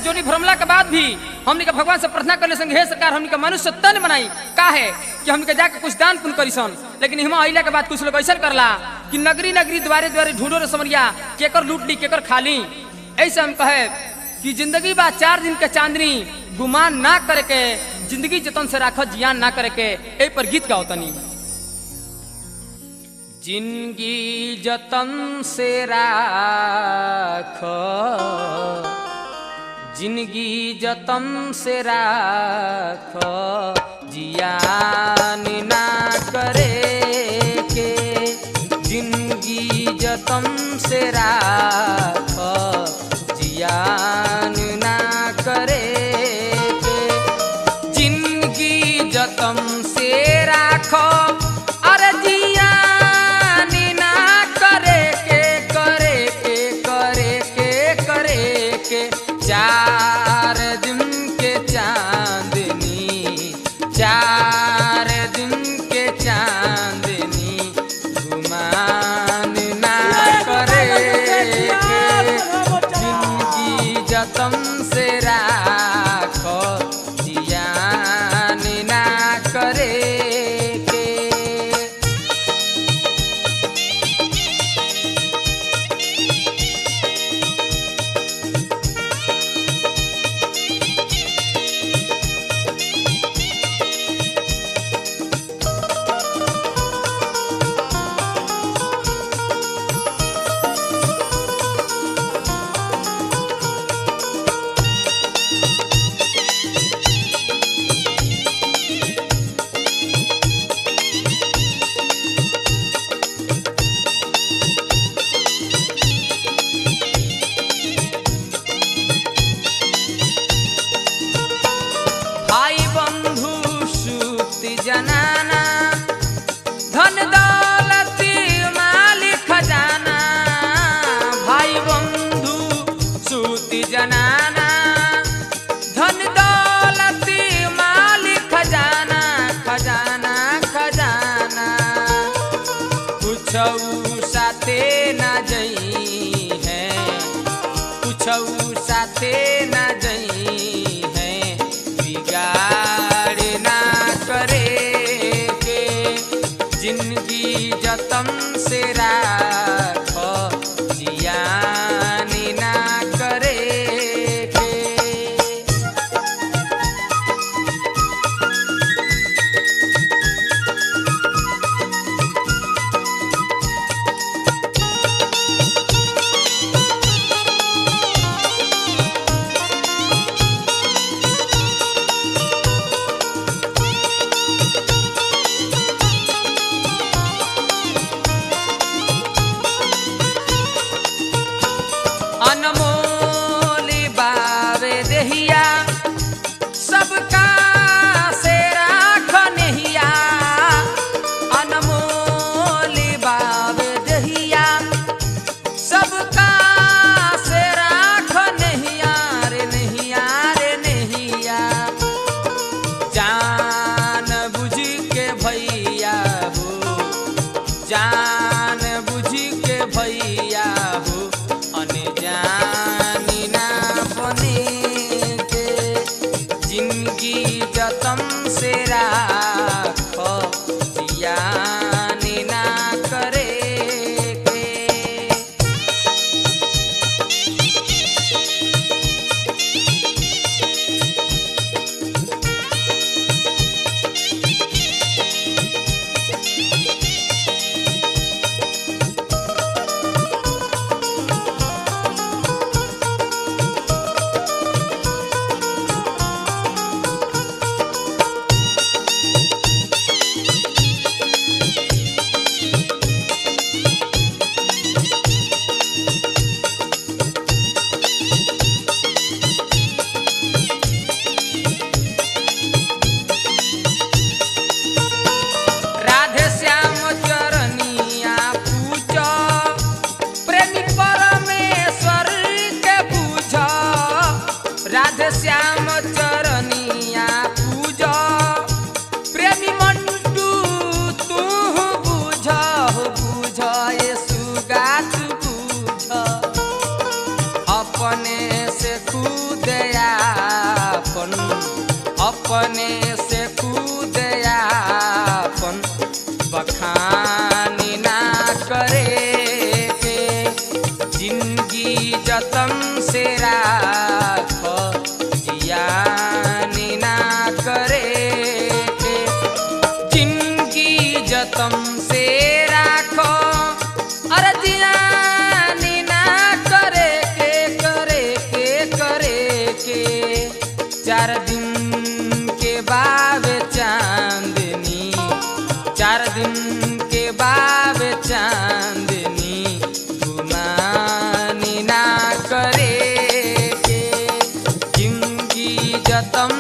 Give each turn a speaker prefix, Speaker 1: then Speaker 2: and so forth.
Speaker 1: जोनी भ्रमला के बाद भी हमनी के भगवान से प्रार्थना करने संग हे सरकार हमनी के मनुष्य तन बनाई का है कि हमनी के जाके कुछ दान पुण्य करिसन। लेकिन हिमा अइला के बाद कुछ लोग ऐसा करला कि नगरी नगरी द्वारे द्वारे ढूंढो रे समरिया केकर लूट ली केकर खाली। ऐसे हम कहे कि जिंदगी बा 4 दिन के चांदनी, गुमान ना करे के, जिंदगी जतन से राख जियान ना करे के। ए पर गीत गाओ तनी। जिंदगी जतन से राख, जिंदगी जतन से राख, जियान ना करे के। जिंदगी जतन से राख, जियान ना करे के। जिंदगी जतन से राख, अरे जियान ना करे के, करे के, करे के, करे के। 4 दिन के चांदनी, 4 दिन के चांदनी, गुमान ना करे के। जिंदगी जतन से राखो, जियान ना करे के। जनाना धन दौलती मालिक खजाना, भाई बंधु सूती जनाना धन दौलती मालिक खजाना, खजाना खजाना। कुछ साथे न जई है, कुछ साथे न जई है, बिगाड़ ना करे के। जिंदगी जतन से राखो, जियान ना करे के। अनमोल बावे देहिया, सबका से राख नहिया। अनमोल बावे देहिया, सबका से राख नहिया रे नहिया रे नहिया। जान बुझ के भैया हो, जान बुझ के भैया हो, अनजान ना बने के। जिंदगी जतन से राखो, जियान ना करे के। राधे श्याम चरनिया पूजा, प्रेमी मंटू तू बुझ बुझ ये सुगात बुझ। अपने से खुद यापन अपने से खुद यापन बखानी ना करे के जिंदगी जतन से राख जियानी ना करे के जिंदगी जतन से राखो अरे जियानी ना करे के 4 दिन के बाद चांदनी 4 दिन के बाद चांदनी गुमानी ना करे के जिंदगी जतन